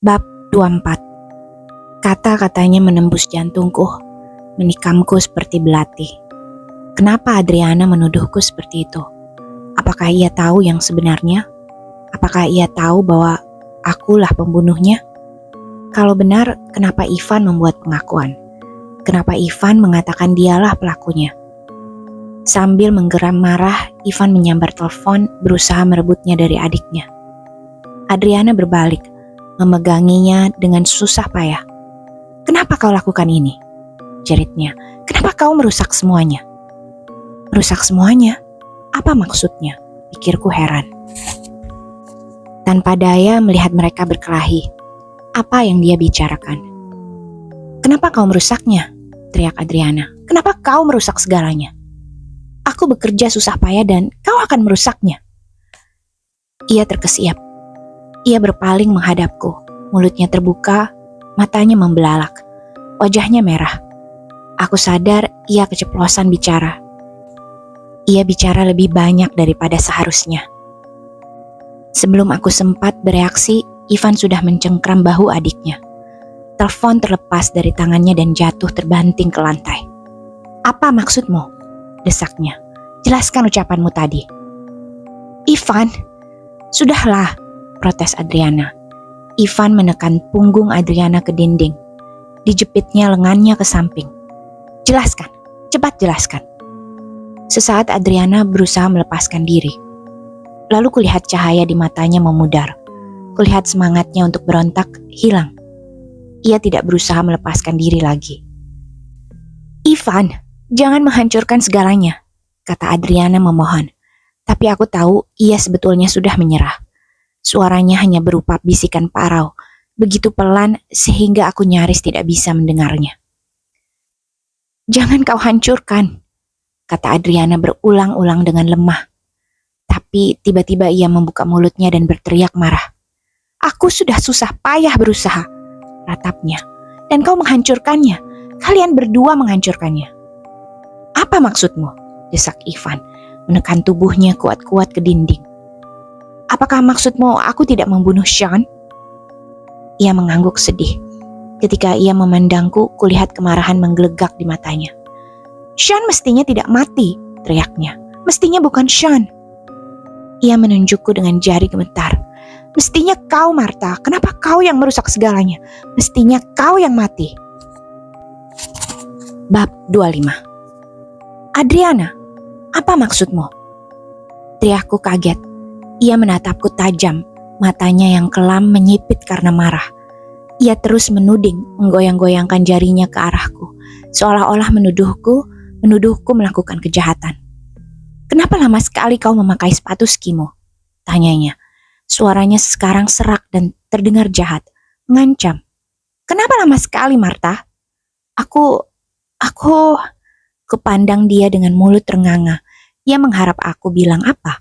Bab 24. Kata-katanya menembus jantungku, menikamku seperti belati. Kenapa Adriana menuduhku seperti itu? Apakah ia tahu yang sebenarnya? Apakah ia tahu bahwa akulah pembunuhnya? Kalau benar, kenapa Ivan membuat pengakuan? Kenapa Ivan mengatakan dialah pelakunya? Sambil menggeram marah, Ivan menyambar telepon, berusaha merebutnya dari adiknya. Adriana berbalik, memeganginya dengan susah payah. "Kenapa kau lakukan ini?" jeritnya. "Kenapa kau merusak semuanya?" "Merusak semuanya? Apa maksudnya?" pikirku heran. Tanpa daya melihat mereka berkelahi. Apa yang dia bicarakan? "Kenapa kau merusaknya?" teriak Adriana. "Kenapa kau merusak segalanya? Aku bekerja susah payah dan kau akan merusaknya." Ia terkesiap. Ia berpaling menghadapku, mulutnya terbuka, matanya membelalak, wajahnya merah. Aku sadar ia keceplosan bicara. Ia bicara lebih banyak daripada seharusnya. Sebelum aku sempat bereaksi, Ivan sudah mencengkram bahu adiknya. Telepon terlepas dari tangannya dan jatuh terbanting ke lantai. "Apa maksudmu?" desaknya. "Jelaskan ucapanmu tadi." "Ivan, sudahlah," protes Adriana. Ivan menekan punggung Adriana ke dinding. Dijepitnya lengannya ke samping. "Jelaskan, cepat jelaskan." Sesaat Adriana berusaha melepaskan diri. Lalu kulihat cahaya di matanya memudar. Kulihat semangatnya untuk berontak hilang. Ia tidak berusaha melepaskan diri lagi. "Ivan, jangan menghancurkan segalanya," kata Adriana memohon. Tapi aku tahu ia sebetulnya sudah menyerah. Suaranya hanya berupa bisikan parau, begitu pelan sehingga aku nyaris tidak bisa mendengarnya. "Jangan kau hancurkan," kata Adriana berulang-ulang dengan lemah. Tapi tiba-tiba ia membuka mulutnya dan berteriak marah. "Aku sudah susah payah berusaha," ratapnya, "dan kau menghancurkannya. Kalian berdua menghancurkannya." "Apa maksudmu?" desak Ivan, menekan tubuhnya kuat-kuat ke dinding. "Apakah maksudmu aku tidak membunuh Sean?" Ia mengangguk sedih. Ketika ia memandangku, kulihat kemarahan menggelegak di matanya. "Sean mestinya tidak mati," teriaknya. "Mestinya bukan Sean." Ia menunjukku dengan jari gemetar. "Mestinya kau, Martha. Kenapa kau yang merusak segalanya? Mestinya kau yang mati." Bab 25. "Adriana, apa maksudmu?" teriakku kaget. Ia menatapku tajam, matanya yang kelam menyipit karena marah. Ia terus menuding, menggoyang-goyangkan jarinya ke arahku, seolah-olah menuduhku melakukan kejahatan. "Kenapa lama sekali kau memakai sepatu skimu?" tanyanya. Suaranya sekarang serak dan terdengar jahat, mengancam. "Kenapa lama sekali, Martha?" Aku Kupandang dia dengan mulut ternganga. Ia mengharap aku bilang apa.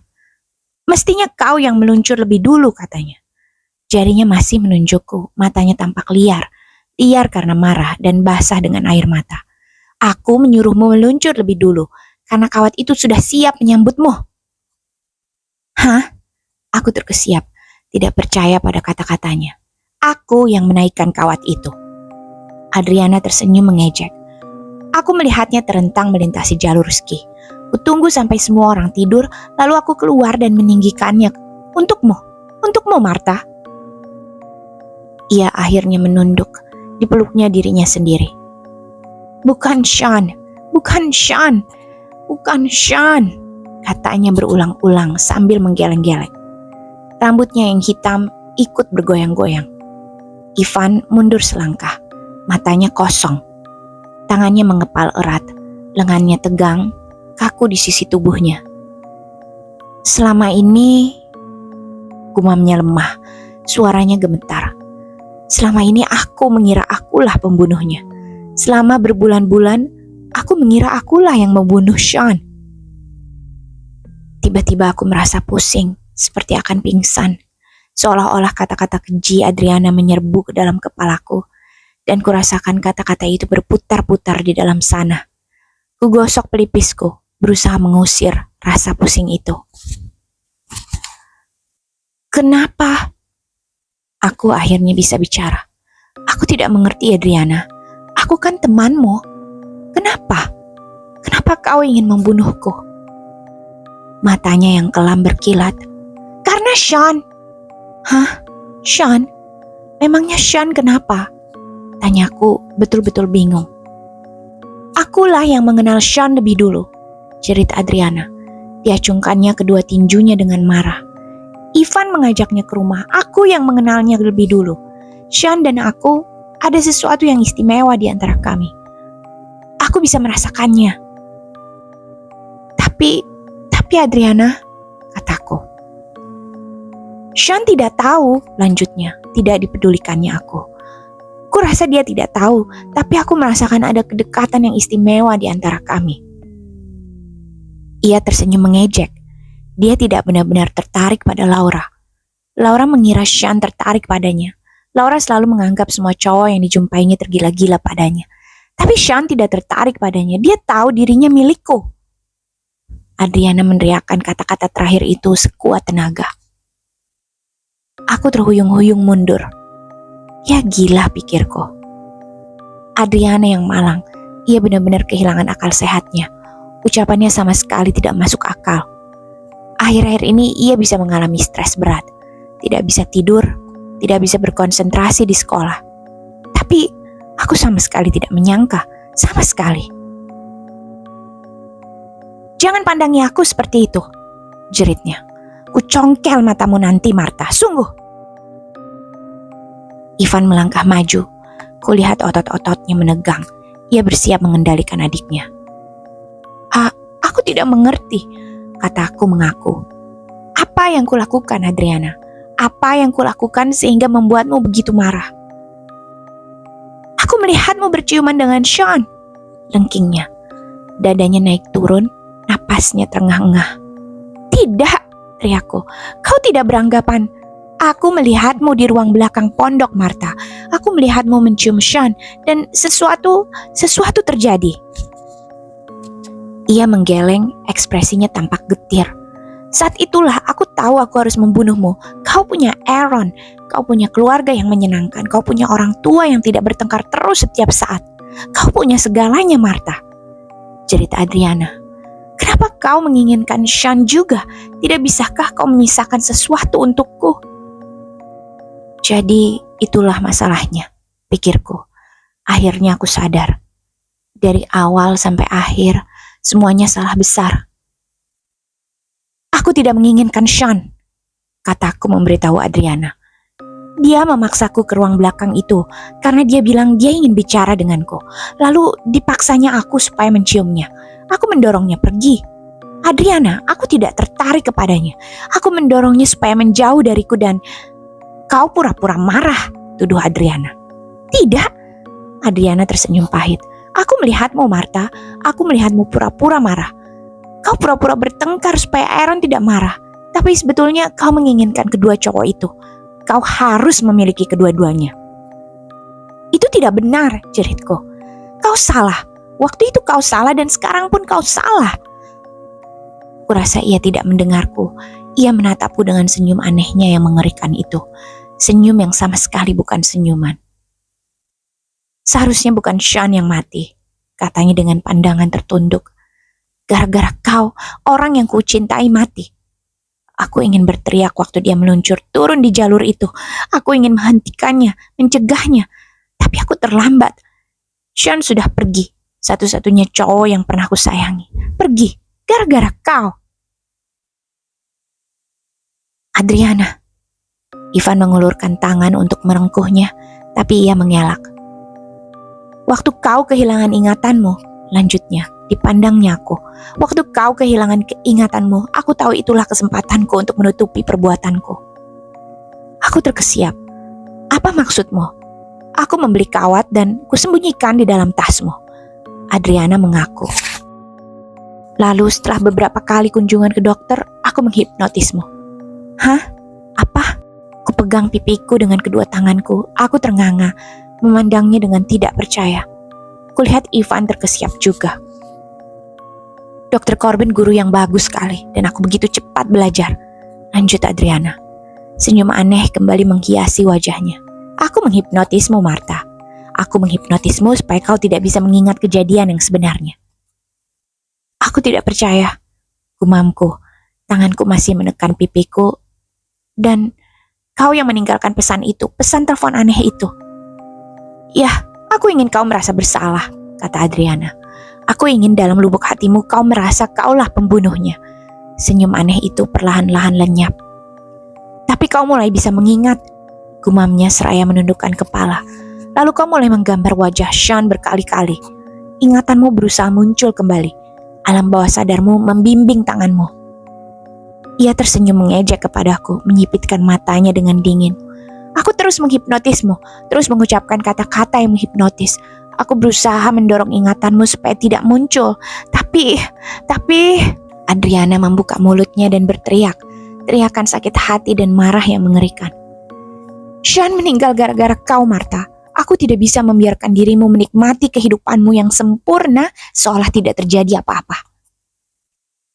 "Mestinya kau yang meluncur lebih dulu," katanya. Jarinya masih menunjukku, matanya tampak liar karena marah dan basah dengan air mata. "Aku menyuruhmu meluncur lebih dulu, karena kawat itu sudah siap menyambutmu." "Hah?" Aku terkesiap, tidak percaya pada kata-katanya. "Aku yang menaikkan kawat itu." Adriana tersenyum mengejek. Aku melihatnya terentang melintasi jalur ski. Kutunggu sampai semua orang tidur, lalu aku keluar dan meninggikannya. Untukmu, Martha." Ia akhirnya menunduk, dipeluknya dirinya sendiri. "Bukan Sean, bukan Sean, bukan Sean," katanya berulang-ulang sambil menggeleng-geleng. Rambutnya yang hitam ikut bergoyang-goyang. Ivan mundur selangkah, matanya kosong. Tangannya mengepal erat, lengannya tegang, kaku di sisi tubuhnya. "Selama ini," gumamnya lemah, suaranya gemetar. "Selama ini aku mengira akulah pembunuhnya. Selama berbulan-bulan, aku mengira akulah yang membunuh Sean." Tiba-tiba aku merasa pusing, seperti akan pingsan. Seolah-olah kata-kata keji Adriana menyerbu ke dalam kepalaku. Dan kurasakan kata-kata itu berputar-putar di dalam sana. Kugosok pelipisku, berusaha mengusir rasa pusing itu. "Kenapa?" Aku akhirnya bisa bicara. Aku tidak mengerti, Adriana. Aku kan temanmu. Kenapa? Kenapa kau ingin membunuhku? Matanya yang kelam berkilat. Karena Sean. Hah? Sean? Memangnya Sean kenapa? Tanyaku betul-betul bingung. Akulah yang mengenal Sean lebih dulu, jerit Adriana. Diacungkannya kedua tinjunya dengan marah. Ivan mengajaknya ke rumah, aku yang mengenalnya lebih dulu. Sean dan aku ada sesuatu yang istimewa di antara kami. Aku bisa merasakannya. Tapi Adriana, kataku. Sean tidak tahu, lanjutnya, tidak dipedulikannya aku. Kurasa dia tidak tahu, tapi aku merasakan ada kedekatan yang istimewa di antara kami. Ia tersenyum mengejek. Dia tidak benar-benar tertarik pada Laura. Laura mengira Sean tertarik padanya. Laura selalu menganggap semua cowok yang dijumpainya tergila-gila padanya. Tapi Sean tidak tertarik padanya. Dia tahu dirinya milikku. Adriana meneriakkan kata-kata terakhir itu sekuat tenaga. Aku terhuyung-huyung mundur. Ya gila, pikirku. Adriana yang malang. Ia benar-benar kehilangan akal sehatnya. Ucapannya sama sekali tidak masuk akal. Akhir-akhir ini ia bisa mengalami stres berat. Tidak bisa tidur, tidak bisa berkonsentrasi di sekolah. Tapi aku sama sekali tidak menyangka, sama sekali. Jangan pandangi aku seperti itu, jeritnya. Ku congkel matamu nanti, Marta, sungguh. Ivan melangkah maju. Kulihat otot-ototnya menegang. Ia bersiap mengendalikan adiknya. Aku tidak mengerti, kataku mengaku. Apa yang kulakukan, Adriana? Apa yang kulakukan sehingga membuatmu begitu marah? Aku melihatmu berciuman dengan Sean, lengkingnya. Dadanya naik turun, napasnya terengah-engah. Tidak, teriakku. Kau tidak beranggapan. Aku melihatmu di ruang belakang pondok, Marta. Aku melihatmu mencium Sean dan sesuatu terjadi. Ia menggeleng, ekspresinya tampak getir. Saat itulah aku tahu aku harus membunuhmu. Kau punya Aaron, kau punya keluarga yang menyenangkan, kau punya orang tua yang tidak bertengkar terus setiap saat. Kau punya segalanya, Marta, jerit Adriana. Kenapa kau menginginkan Sean juga? Tidak bisakah kau menyisakan sesuatu untukku? Jadi itulah masalahnya, pikirku. Akhirnya aku sadar. Dari awal sampai akhir, semuanya salah besar. Aku tidak menginginkan Sean, kataku memberitahu Adriana. Dia memaksaku ke ruang belakang itu karena dia bilang dia ingin bicara denganku. Lalu dipaksanya aku supaya menciumnya. Aku mendorongnya pergi. Adriana, aku tidak tertarik kepadanya. Aku mendorongnya supaya menjauh dariku dan... Kau pura-pura marah, tuduh Adriana. Tidak, Adriana tersenyum pahit. Aku melihatmu, Marta. Aku melihatmu pura-pura marah. Kau pura-pura bertengkar supaya Aaron tidak marah. Tapi sebetulnya kau menginginkan kedua cowok itu. Kau harus memiliki kedua-duanya. Itu tidak benar, jeritku. Kau salah. Waktu itu kau salah dan sekarang pun kau salah. Kurasa ia tidak mendengarku. Ia menatapku dengan senyum anehnya yang mengerikan itu. Senyum yang sama sekali bukan senyuman. Seharusnya bukan Sean yang mati, katanya dengan pandangan tertunduk. Gara-gara kau, orang yang kucintai mati. Aku ingin berteriak waktu dia meluncur turun di jalur itu. Aku ingin menghentikannya, mencegahnya. Tapi aku terlambat. Sean sudah pergi. Satu-satunya cowok yang pernah aku sayangi. Pergi, gara-gara kau. Adriana. Ivan mengulurkan tangan untuk merengkuhnya, tapi ia mengelak. Waktu kau kehilangan ingatanmu, lanjutnya, dipandangnya aku. Waktu kau kehilangan keingatanmu, aku tahu itulah kesempatanku untuk menutupi perbuatanku. Aku terkesiap. Apa maksudmu? Aku membeli kawat dan kusembunyikan di dalam tasmu. Adriana mengaku. Lalu setelah beberapa kali kunjungan ke dokter, aku menghipnotismu. Hah? Apa? Kupegang pipiku dengan kedua tanganku. Aku ternganga, memandangnya dengan tidak percaya. Kulihat Ivan terkesiap juga. Dokter Corbin guru yang bagus sekali dan aku begitu cepat belajar. Lanjut Adriana. Senyum aneh kembali menghiasi wajahnya. Aku menghipnotismu, Martha. Aku menghipnotismu supaya kau tidak bisa mengingat kejadian yang sebenarnya. Aku tidak percaya, gumamku. Tanganku masih menekan pipiku. Dan kau yang meninggalkan pesan itu, pesan telepon aneh itu. Ya, aku ingin kau merasa bersalah, kata Adriana. Aku ingin dalam lubuk hatimu kau merasa kaulah pembunuhnya. Senyum aneh itu perlahan-lahan lenyap. Tapi kau mulai bisa mengingat, gumamnya seraya menundukkan kepala. Lalu kau mulai menggambar wajah Sean berkali-kali. Ingatanmu berusaha muncul kembali. Alam bawah sadarmu membimbing tanganmu. Ia tersenyum mengejek kepadaku, menyipitkan matanya dengan dingin. Aku terus menghipnotismu, terus mengucapkan kata-kata yang menghipnotis. Aku berusaha mendorong ingatanmu supaya tidak muncul. Tapi... Adriana membuka mulutnya dan berteriak. Teriakan sakit hati dan marah yang mengerikan. Sean meninggal gara-gara kau, Martha. Aku tidak bisa membiarkan dirimu menikmati kehidupanmu yang sempurna seolah tidak terjadi apa-apa.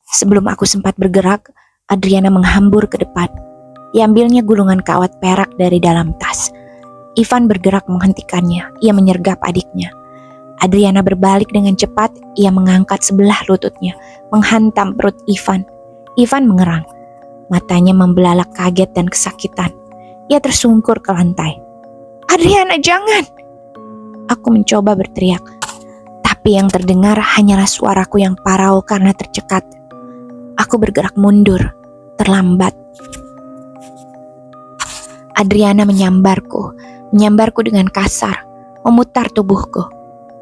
Sebelum aku sempat bergerak, Adriana menghambur ke depan. Diambilnya gulungan kawat perak dari dalam tas. Ivan bergerak menghentikannya. Ia menyergap adiknya. Adriana berbalik dengan cepat. Ia mengangkat sebelah lututnya, menghantam perut Ivan. Ivan mengerang. Matanya membelalak kaget dan kesakitan. Ia tersungkur ke lantai. Adriana, jangan! Aku mencoba berteriak. Tapi yang terdengar hanyalah suaraku yang parau karena tercekat. Aku bergerak mundur, terlambat. Adriana menyambarku dengan kasar, memutar tubuhku.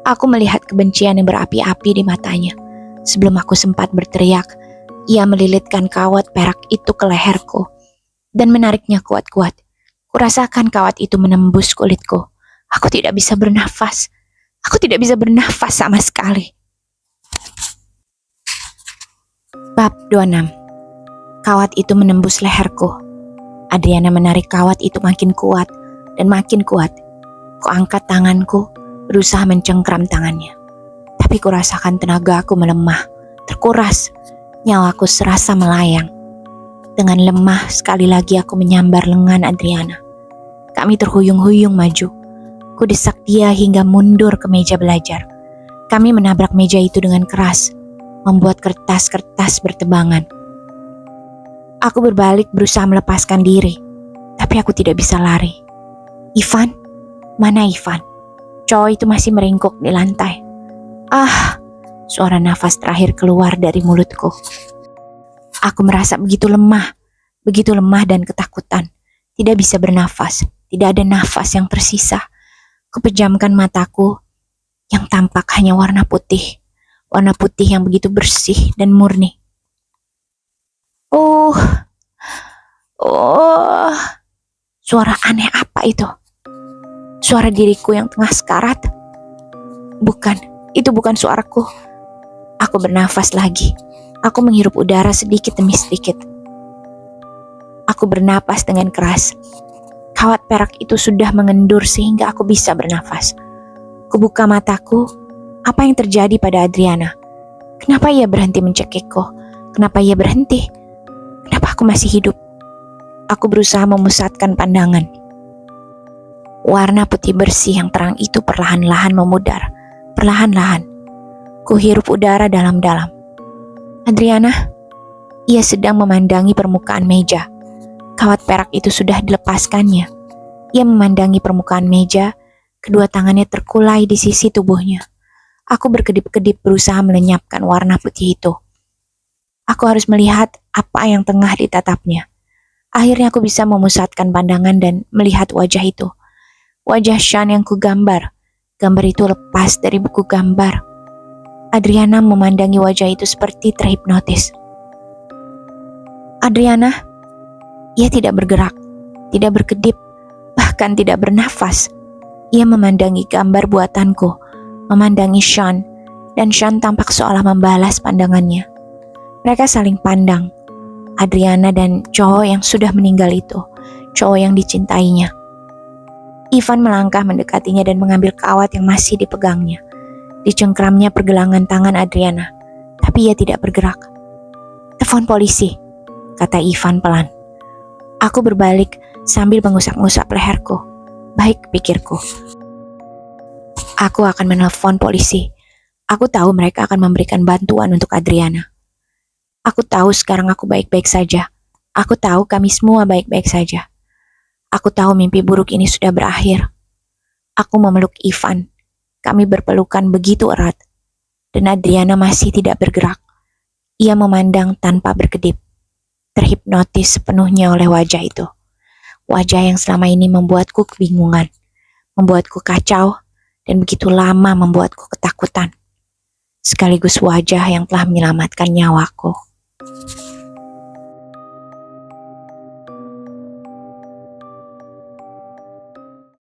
Aku melihat kebencian yang berapi-api di matanya. Sebelum aku sempat berteriak, ia melilitkan kawat perak itu ke leherku dan menariknya kuat-kuat. Kurasakan kawat itu menembus kulitku. Aku tidak bisa bernafas. Aku tidak bisa bernafas sama sekali. Bab 26. Kawat itu menembus leherku. Adriana menarik kawat itu makin kuat dan makin kuat. Kuangkat tanganku, berusaha mencengkram tangannya. Tapi kurasakan tenagaku melemah, terkuras. Nyawaku serasa melayang. Dengan lemah sekali lagi aku menyambar lengan Adriana. Kami terhuyung-huyung maju. Ku desak dia hingga mundur ke meja belajar. Kami menabrak meja itu dengan keras, membuat kertas-kertas bertebangan. Aku berbalik berusaha melepaskan diri, tapi aku tidak bisa lari. Ivan? Mana Ivan? Cowok itu masih meringkuk di lantai. Suara nafas terakhir keluar dari mulutku. Aku merasa begitu lemah dan ketakutan. Tidak bisa bernafas, tidak ada nafas yang tersisa. Kupejamkan mataku yang tampak hanya warna putih yang begitu bersih dan murni. Suara aneh apa itu? Suara diriku yang tengah sekarat? Bukan, itu bukan suaraku. Aku bernafas lagi. Aku menghirup udara sedikit demi sedikit. Aku bernapas dengan keras. Kawat perak itu sudah mengendur sehingga aku bisa bernafas. Kubuka mataku. Apa yang terjadi pada Adriana? Kenapa ia berhenti mencekikku? Kenapa ia berhenti? Kenapa aku masih hidup? Aku berusaha memusatkan pandangan. Warna putih bersih yang terang itu perlahan-lahan memudar. Perlahan-lahan. Kuhirup udara dalam-dalam. Adriana, ia sedang memandangi permukaan meja. Kawat perak itu sudah dilepaskannya. Ia memandangi permukaan meja, kedua tangannya terkulai di sisi tubuhnya. Aku berkedip-kedip berusaha melenyapkan warna putih itu. Aku harus melihat apa yang tengah ditatapnya. Akhirnya aku bisa memusatkan pandangan dan melihat wajah itu. Wajah Sean yang kugambar. Gambar itu lepas dari buku gambar. Adriana memandangi wajah itu seperti terhipnotis. Adriana, ia tidak bergerak, tidak berkedip, bahkan tidak bernafas. Ia memandangi gambar buatanku, memandangi Sean, dan Sean tampak seolah membalas pandangannya. Mereka saling pandang, Adriana dan cowok yang sudah meninggal itu, cowok yang dicintainya. Ivan melangkah mendekatinya dan mengambil kawat yang masih dipegangnya. Dicengkramnya pergelangan tangan Adriana, tapi ia tidak bergerak. Telepon polisi, kata Ivan pelan. Aku berbalik sambil mengusap-ngusap leherku. Baik, pikirku. Aku akan menelpon polisi. Aku tahu mereka akan memberikan bantuan untuk Adriana. Aku tahu sekarang aku baik-baik saja. Aku tahu kami semua baik-baik saja. Aku tahu mimpi buruk ini sudah berakhir. Aku memeluk Ivan. Kami berpelukan begitu erat. Dan Adriana masih tidak bergerak. Ia memandang tanpa berkedip. Terhipnotis sepenuhnya oleh wajah itu. Wajah yang selama ini membuatku kebingungan, membuatku kacau, dan begitu lama membuatku ketakutan. Sekaligus wajah yang telah menyelamatkan nyawaku.